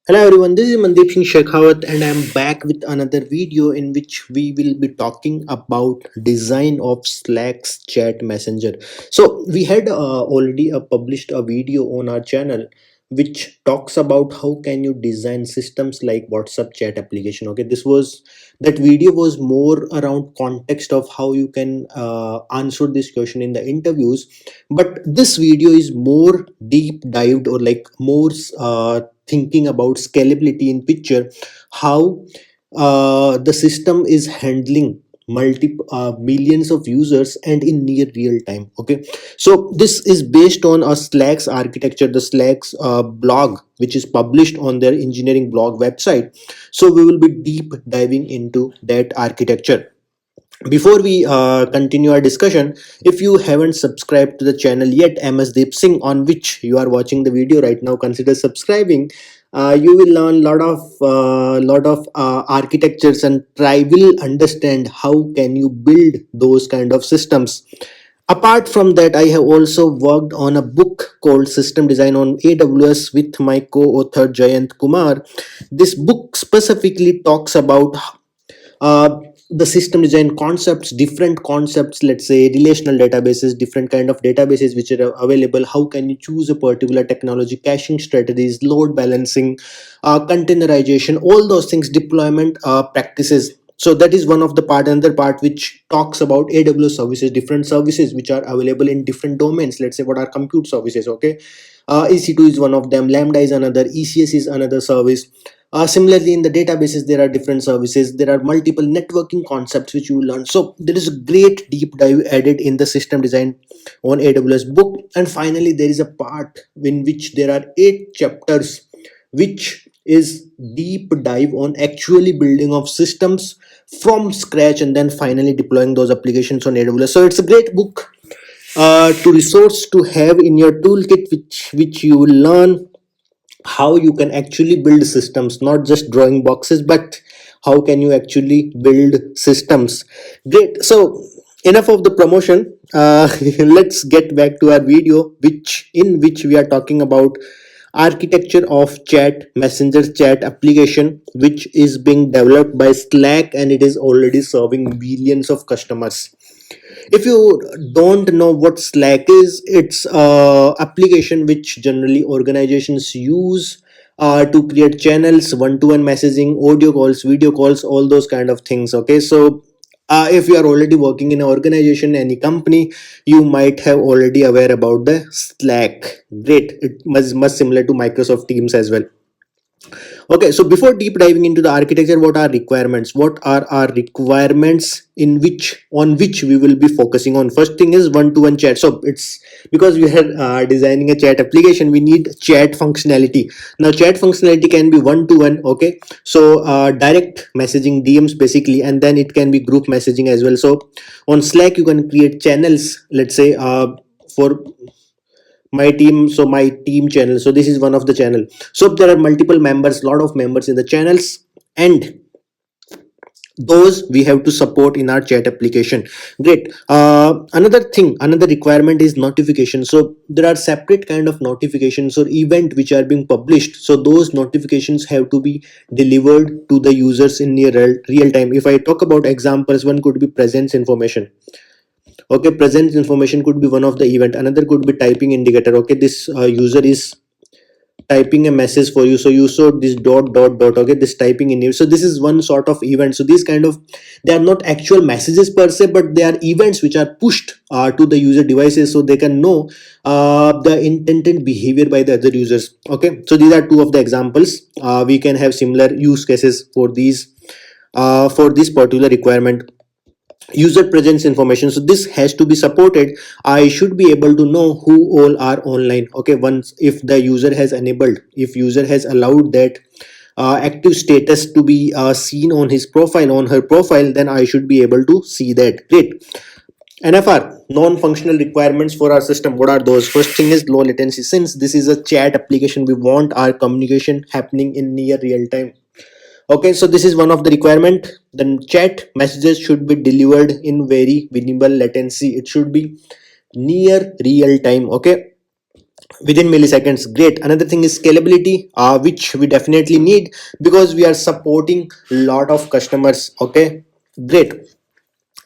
Hello everyone, this is 𝐿𝐿 𝐸𝐿 and I'm back with another video in which we will be talking about design of Slack's chat messenger. So we had already published a video on our channel which talks about how can you design systems like WhatsApp chat application. Okay, that video was more around context of how you can answer this question in the interviews, but this video is more deep dived or like more thinking about scalability in picture, how the system is handling multi millions of users and in near real time. Okay, so this is based on a Slack's architecture, the Slack's blog which is published on their engineering blog website. So we will be deep diving into that architecture. Before we continue our discussion, if you haven't subscribed to the channel yet, MsDeep Singh, on which you are watching the video right now, consider subscribing. You will learn lot of architectures and try will understand how can you build those kind of systems. Apart from that, I have also worked on a book called System Design on AWS with my co-author Jayant Kumar. This book specifically talks about the system design concepts, different concepts, let's say relational databases, different kind of databases which are available, how can you choose a particular technology, caching strategies, load balancing, containerization, all those things, deployment practices. So that is one of the part. Another part which talks about AWS services, different services which are available in different domains. Let's say what are compute services. Okay, EC2 is one of them, Lambda is another, ECS is another service. Similarly, in the databases, there are different services. There are multiple networking concepts which you learn. So there is a great deep dive added in the system design on AWS book. And finally, there is a part in which there are 8 chapters, which is deep dive on actually building of systems from scratch and then finally deploying those applications on AWS. So it's a great book to resource to have in your toolkit, which you will learn how you can actually build systems, not just drawing boxes, but how can you actually build systems. Great, so enough of the promotion. Let's get back to our video, which we are talking about architecture of chat messenger chat application, which is being developed by Slack and it is already serving millions of customers. If you don't know what Slack is, it's a application which generally organizations use to create channels, one-to-one messaging, audio calls, video calls, all those kind of things. Okay, so if you are already working in an organization, any company, you might have already aware about the Slack. Great, it must similar to Microsoft Teams as well. Okay, so before deep diving into the architecture, what are requirements? What are our requirements in which on which we will be focusing on? First thing is one-to-one chat. So it's because we are designing a chat application, we need chat functionality. Now, chat functionality can be one-to-one. Okay, so direct messaging, DMs basically, and then it can be group messaging as well. So on Slack, you can create channels. Let's say for my team, so my team channel, so this is one of the channel. So there are multiple members, lot of members in the channels, and those we have to support in our chat application. Great. Another thing, another requirement is notification. So there are separate kind of notifications or event which are being published, so those notifications have to be delivered to the users in near real time. If I talk about examples, one could be presence information. Okay, presence information could be one of the event. Another could be typing indicator. Okay, this user is typing a message for you, so you saw this dot dot dot. Okay, this typing in you, so this is one sort of event. So these kind of, they are not actual messages per se, but they are events which are pushed to the user devices, so they can know the intended behavior by the other users. Okay, so these are two of the examples. We can have similar use cases for these for this particular requirement. User presence information, so this has to be supported. I should be able to know who all are online. Okay, once if the user has enabled, if user has allowed that active status to be seen on his profile, on her profile, then I should be able to see that. Great. NFR, non-functional requirements for our system. What are those? First thing is low latency. Since this is a chat application, we want our communication happening in near real time. Okay, so this is one of the requirement. Then chat messages should be delivered in very minimal latency. It should be near real time. Okay, within milliseconds. Great. Another thing is scalability, which we definitely need because we are supporting a lot of customers. Okay, great.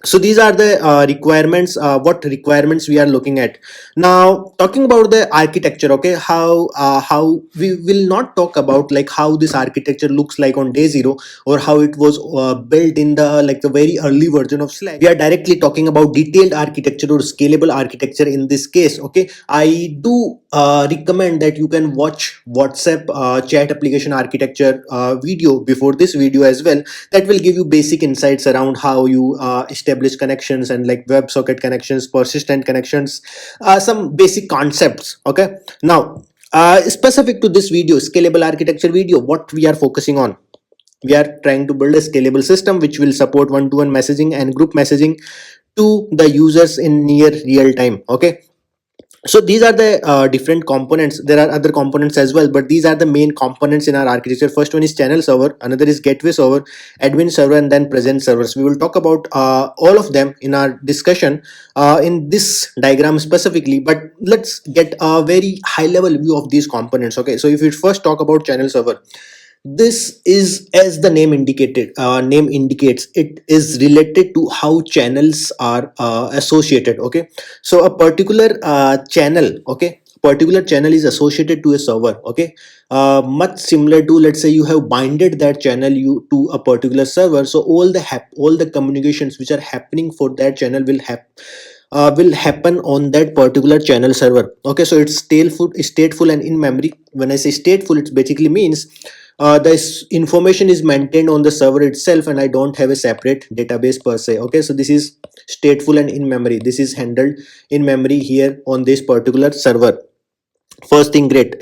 So these are the requirements, what requirements we are looking at. Now talking about the architecture, okay, how we will not talk about like how this architecture looks like on day zero, or how it was built in the like the very early version of Slack. We are directly talking about detailed architecture or scalable architecture in this case. Okay, I do recommend that you can watch WhatsApp chat application architecture video before this video as well. That will give you basic insights around how you establish connections and like WebSocket connections, persistent connections, some basic concepts. Okay, now specific to this video, scalable architecture video, what we are focusing on, we are trying to build a scalable system which will support one-to-one messaging and group messaging to the users in near real time. Okay, so these are the different components. There are other components as well, but these are the main components in our architecture. First one is channel server, another is gateway server, admin server, and then present servers. We will talk about all of them in our discussion in this diagram specifically, but let's get a very high level view of these components. Okay, so if we first talk about channel server, this is, as the name indicates, it is related to how channels are associated. Okay, so a particular channel, okay, particular channel is associated to a server. Okay, much similar to, let's say you have binded that channel you to a particular server, so all the communications which are happening for that channel will happen on that particular channel server. Okay, so it's stateful and in memory. When I say stateful, it basically means this information is maintained on the server itself, and I don't have a separate database per se. Okay, so this is stateful and in memory. This is handled in memory here on this particular server. First thing, great.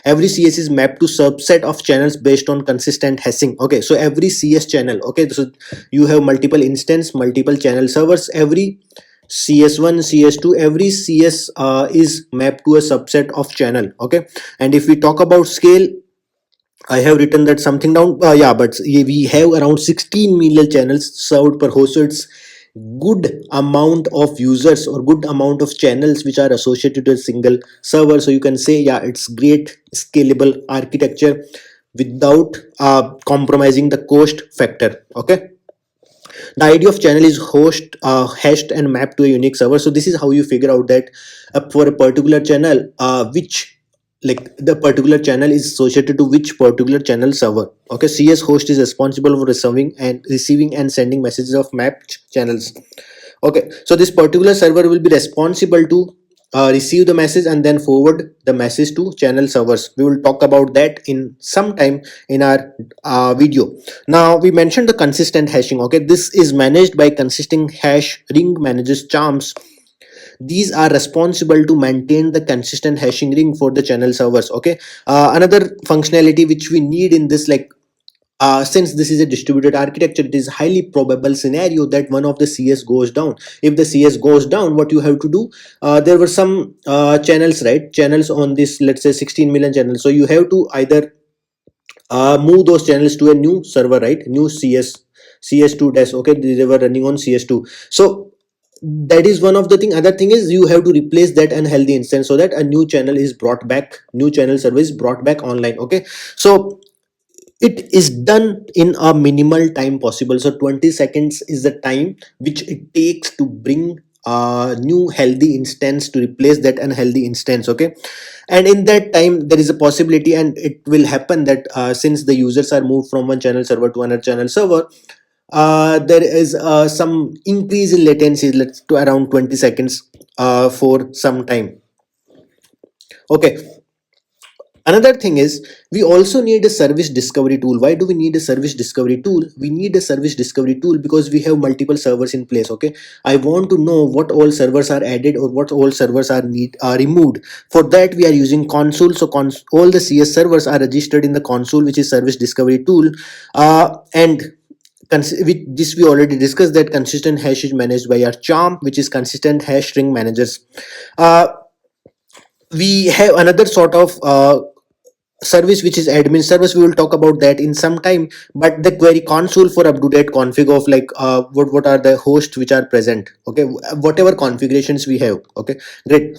Every CS is mapped to subset of channels based on consistent hashing. Okay, so every CS channel, okay, so you have multiple instance, multiple channel servers. Every CS1, CS2, every CS is mapped to a subset of channel. Okay, and if we talk about scale, I have written that something down. Yeah, but we have around 16 million channels served per host. So it's good amount of users or good amount of channels which are associated to a single server. So you can say, yeah, it's great scalable architecture without compromising the cost factor. Okay, the idea of channel is hashed and mapped to a unique server. So this is how you figure out that for a particular channel, which like the particular channel is associated to which particular channel server. Okay, CS host is responsible for receiving and sending messages of mapped channels. Okay, so this particular server will be responsible to receive the message and then forward the message to channel servers. We will talk about that in some time in our video. Now we mentioned the consistent hashing. Okay, this is managed by consistent hash ring manages charms. These are responsible to maintain the consistent hashing ring for the channel servers. Okay, another functionality which we need in this, like since this is a distributed architecture, it is highly probable scenario that one of the CS goes down. If the CS goes down, what you have to do, there were some channels, right, channels on this, let's say 16 million channels. So you have to either move those channels to a new server, right, new CS2 dash. Okay, they were running on CS2. So that is one of the thing. Other thing is you have to replace that unhealthy instance so that a new channel is brought back, new channel service brought back online. Okay, so it is done in a minimal time possible. So 20 seconds is the time which it takes to bring a new healthy instance to replace that unhealthy instance. Okay, and in that time there is a possibility, and it will happen that since the users are moved from one channel server to another channel server, there is some increase in latency, let's to around 20 seconds for some time. Okay, another thing is we also need a service discovery tool. Why do we need a service discovery tool? We need a service discovery tool because we have multiple servers in place. Okay, I want to know what all servers are added or what all servers are removed. For that we are using console. So all the CS servers are registered in the console, which is service discovery tool. And with this we already discussed that consistent hash is managed by our charm, which is consistent hash string managers. uh, we have another sort of service which is admin service. We will talk about that in some time, but the query console for up-to-date config of like what are the hosts which are present. Okay, whatever configurations we have. Okay, great.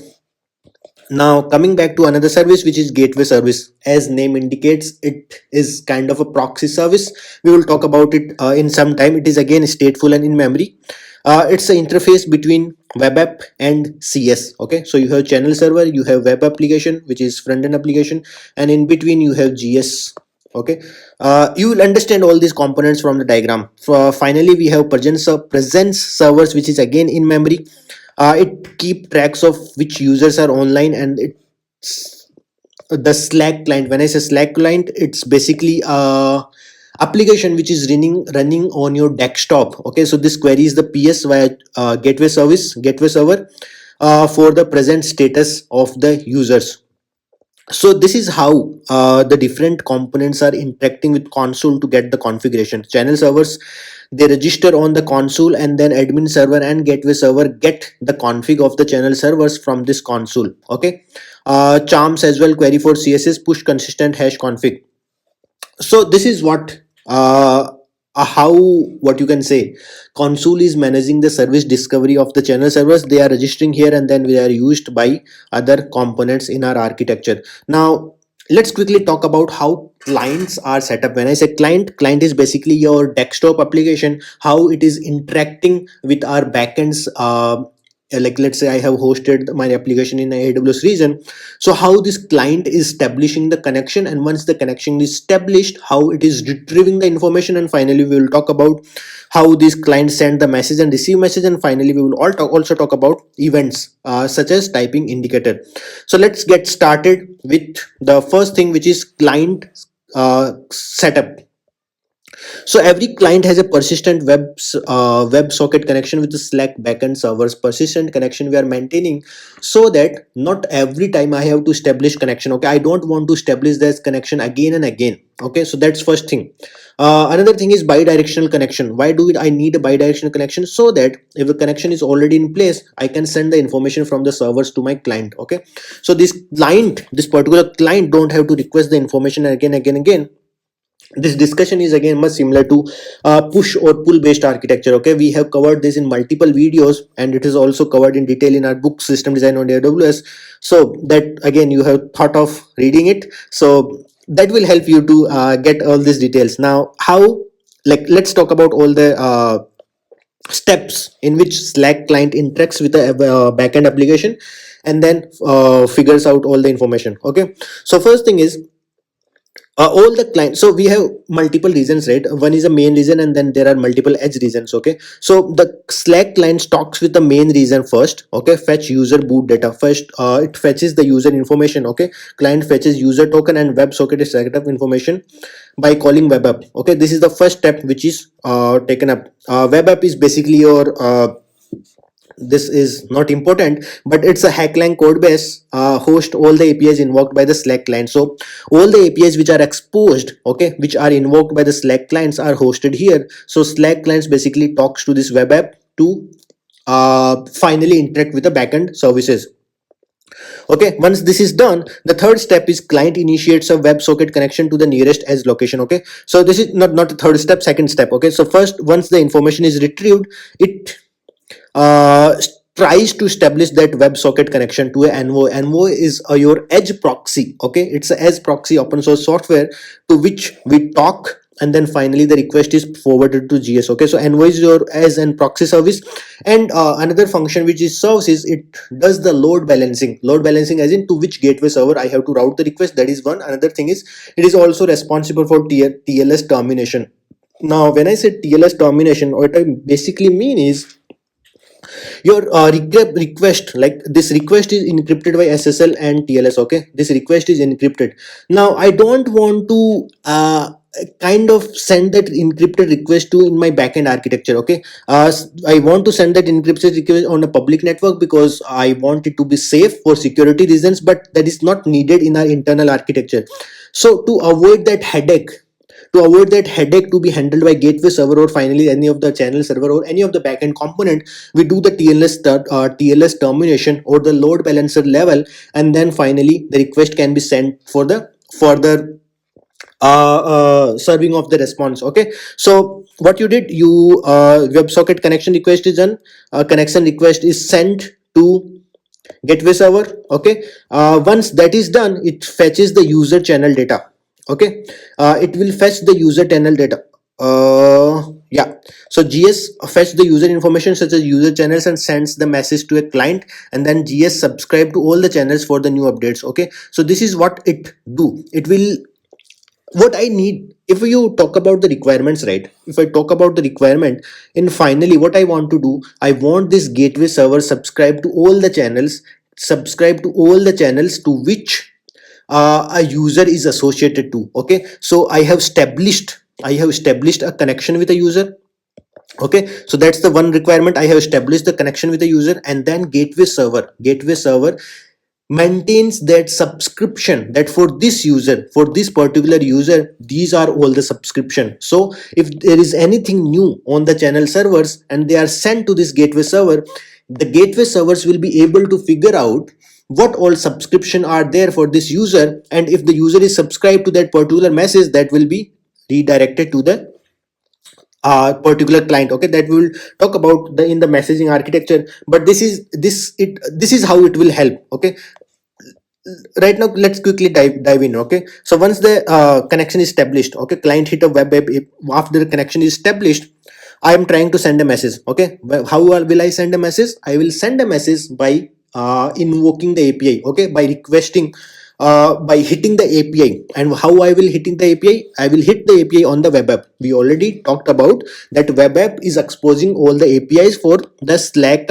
Now coming back to another service, which is gateway service. As name indicates, it is kind of a proxy service. We will talk about it in some time. It is again stateful and in memory. It's the interface between web app and CS. Okay, so you have channel server, you have web application, which is front end application, and in between you have GS. Okay, you will understand all these components from the diagram. Finally, we have presence servers, which is again in memory. It keep tracks of which users are online, and it's the Slack client. When I say Slack client, it's basically a application which is running on your desktop. Okay, so this query is the PS via gateway server for the present status of the users. So this is how the different components are interacting with console to get the configuration. Channel servers, they register on the console, and then admin server and gateway server get the config of the channel servers from this console. Okay, charms as well, query for CSS, push consistent hash config. So this is how, what you can say, console is managing the service discovery of the channel servers. They are registering here, and then they are used by other components in our architecture. Now let's quickly talk about how clients are set up. When I say client is basically your desktop application, how it is interacting with our backends. Like let's say I have hosted my application in a AWS region. So how this client is establishing the connection, and once the connection is established, how it is retrieving the information, and finally we will talk about how these clients send the message and receive message, and finally we will also talk about events such as typing indicator. So let's get started with the first thing, which is client setup. So every client has a persistent web socket connection with the Slack backend servers. Persistent connection we are maintaining so that not every time I have to establish connection. Okay, I don't want to establish this connection again and again. Okay, so that's first thing. Another thing is bidirectional connection. Why do I need a bidirectional connection? So that if the connection is already in place, I can send the information from the servers to my client. Okay, so this particular client don't have to request the information again. This discussion is again much similar to push or pull based architecture. Okay, we have covered this in multiple videos, and it is also covered in detail in our book System Design on AWS. So that again you have thought of reading it, so that will help you to get all these details. Now how, like, let's talk about all the steps in which Slack client interacts with the backend application, and then figures out all the information. Okay, so first thing is all the clients. So we have multiple regions, right? One is a main region, and then there are multiple edge regions. Okay, so the Slack client talks with the main region first. Okay, fetch user boot data first. It fetches the user information. Okay, client fetches user token and WebSocket is setup information by calling web app. Okay, this is the first step which is taken up. Web app is basically your this is not important, but it's a hackline code base host all the APIs invoked by the Slack client. So all the APIs which are exposed, okay, which are invoked by the Slack clients are hosted here. So Slack clients basically talks to this web app to finally interact with the backend services. Okay, once this is done, the third step is client initiates a WebSocket connection to the nearest edge location. Okay, so this is not the third step, second step. Okay, so first, once the information is retrieved, it uh, tries to establish that WebSocket connection to a Envoy. Envoy is your edge proxy. Okay, it's a edge proxy open source software to which we talk, and then finally the request is forwarded to GS. Okay, so Envoy is your as and proxy service, and another function which it serves is it does the load balancing. Load balancing as in to which gateway server I have to route the request. That is one. Another thing is it is also responsible for TLS termination. Now, when I say TLS termination, what I basically mean is your request, like this request is encrypted by SSL and TLS. Okay, this request is encrypted. Now I don't want to kind of send that encrypted request to in my backend architecture. Okay, I want to send that encrypted request on a public network because I want it to be safe for security reasons, but that is not needed in our internal architecture. So to avoid that headache, to be handled by gateway server or finally any of the channel server or any of the backend component, we do the TLS termination or the load balancer level, and then finally the request can be sent for the further serving of the response. Okay, so what you did, you WebSocket connection request is done, connection request is sent to gateway server. Okay, once that is done, it fetches the user channel data. Okay, it will fetch the user channel data. Yeah, so GS fetch the user information such as user channels and sends the message to a client, and then GS subscribe to all the channels for the new updates. Okay, so this is what it do. It will, what I need, if you talk about the requirements, right? If I talk about the requirement, and finally what I want to do, I want this gateway server subscribe to all the channels, subscribe to all the channels to which a user is associated to. Okay, so I have established a connection with a user. Okay, so that's the one requirement. I have established the connection with the user, and then gateway server maintains that subscription, that for this user, for this particular user, these are all the subscription. So if there is anything new on the channel servers and they are sent to this gateway server, the gateway servers will be able to figure out what all subscription are there for this user, and if the user is subscribed to that particular message, that will be redirected to the particular client. Okay, that we will talk about the in the messaging architecture, but this is how it will help. Okay, right now let's quickly dive in. Okay, so once the connection is established, okay, client hit a web app. After the connection is established, I am trying to send a message. Okay, how will I send a message? I will send a message by invoking the API. Okay, by requesting, by hitting the API. And how I will hitting the API? I will hit the API on the web app. We already talked about that web app is exposing all the APIs for the Slack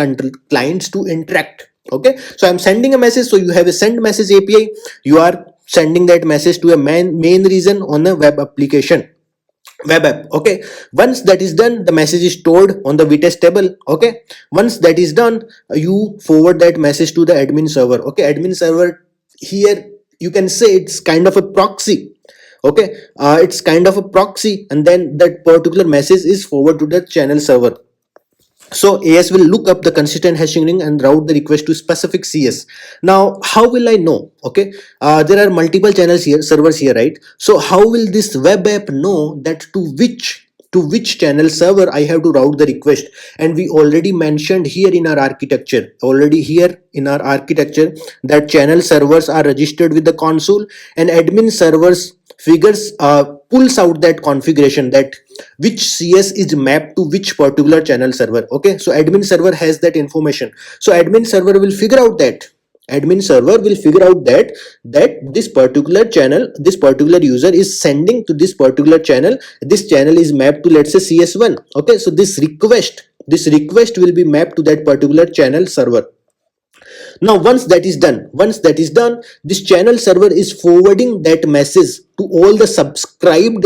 clients to interact. Okay, so I'm sending a message. So you have a send message API. You are sending that message to a main region on a web application, web app. Okay, once that is done, the message is stored on the vitess table. Okay, once that is done, you forward that message to the admin server. Okay, admin server, here you can say it's kind of a proxy. Okay, it's kind of a proxy, and then that particular message is forwarded to the channel server. So AS will look up the consistent hashing ring and route the request to specific CS. Now, how will I know? Okay, there are multiple channels here, servers here, right? So how will this web app know that to which channel server I have to route the request? And we already mentioned here in our architecture, that channel servers are registered with the console, and admin servers figures pulls out that configuration, that which CS is mapped to which particular channel server. Okay, so admin server has that information. So admin server will figure out that this particular channel, this particular user is sending to this particular channel. This channel is mapped to, let's say, CS1. Okay, so this request will be mapped to that particular channel server. Now once that is done, this channel server is forwarding that message to all the subscribed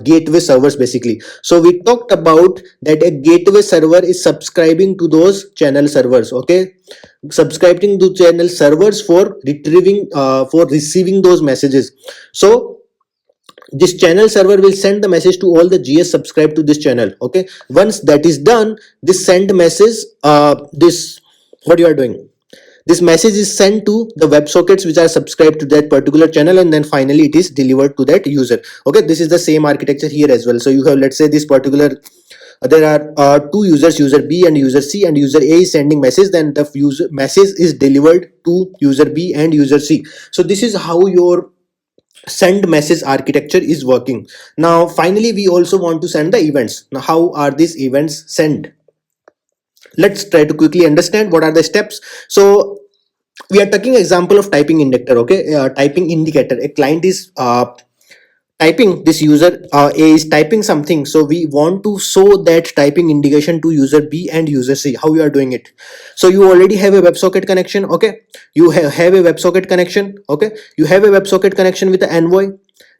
gateway servers basically. So we talked about that a gateway server is subscribing to those channel servers. Okay, subscribing to channel servers for retrieving, for receiving those messages. So this channel server will send the message to all the GS subscribed to this channel. Okay, once that is done, this send message, this what you are doing, this message is sent to the WebSockets which are subscribed to that particular channel, and then finally it is delivered to that user. Okay, this is the same architecture here as well. So you have, let's say, this particular there are two users, user B and user C, and user A is sending message, then the user message is delivered to user B and user C. So this is how your send message architecture is working. Now finally we also want to send the events. Now how are these events sent? Let's try to quickly understand what are the steps. So we are taking example of typing indicator. Okay, typing indicator, a client is typing, this user A is typing something, so we want to show that typing indication to user B and user C. How you are doing it? So you already have a WebSocket connection. Okay, you have a WebSocket connection. Okay, you have a WebSocket connection with the Envoy.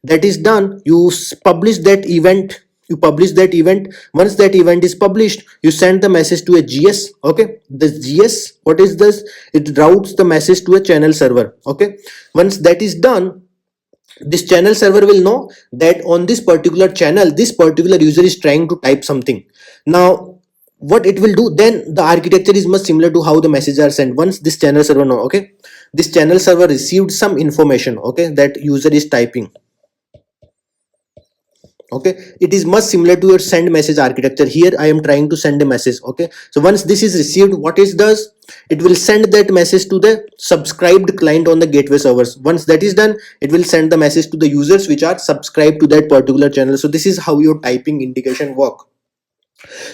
That is done, you publish that event. Once that event is published, you send the message to a GS. Okay, the GS, what is this? It routes the message to a channel server. Okay, once that is done, this channel server will know that on this particular channel, this particular user is trying to type something. Now what it will do, then the architecture is much similar to how the messages are sent. Once this channel server know, okay, this channel server received some information, okay, that user is typing. Okay, it is much similar to your send message architecture. Here I am trying to send a message. Okay, so once this is received, what it does, it will send that message to the subscribed client on the gateway servers. Once that is done, it will send the message to the users which are subscribed to that particular channel. So this is how your typing integration work.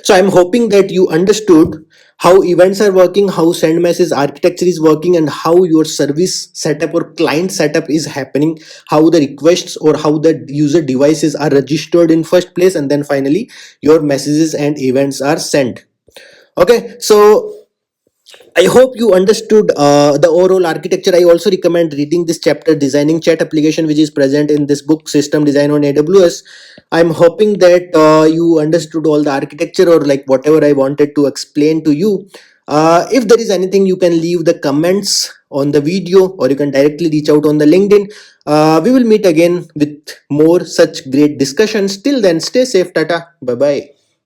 So I'm hoping that you understood how events are working, how send message architecture is working, and how your service setup or client setup is happening, how the requests or how the user devices are registered in first place, and then finally your messages and events are sent. Okay, so I hope you understood the overall architecture. I also recommend reading this chapter, Designing Chat Application, which is present in this book, System Design on AWS. I'm hoping that you understood all the architecture or like whatever I wanted to explain to you. If there is anything, you can leave the comments on the video or you can directly reach out on the LinkedIn. We will meet again with more such great discussions. Till then, stay safe. Tata. Bye bye.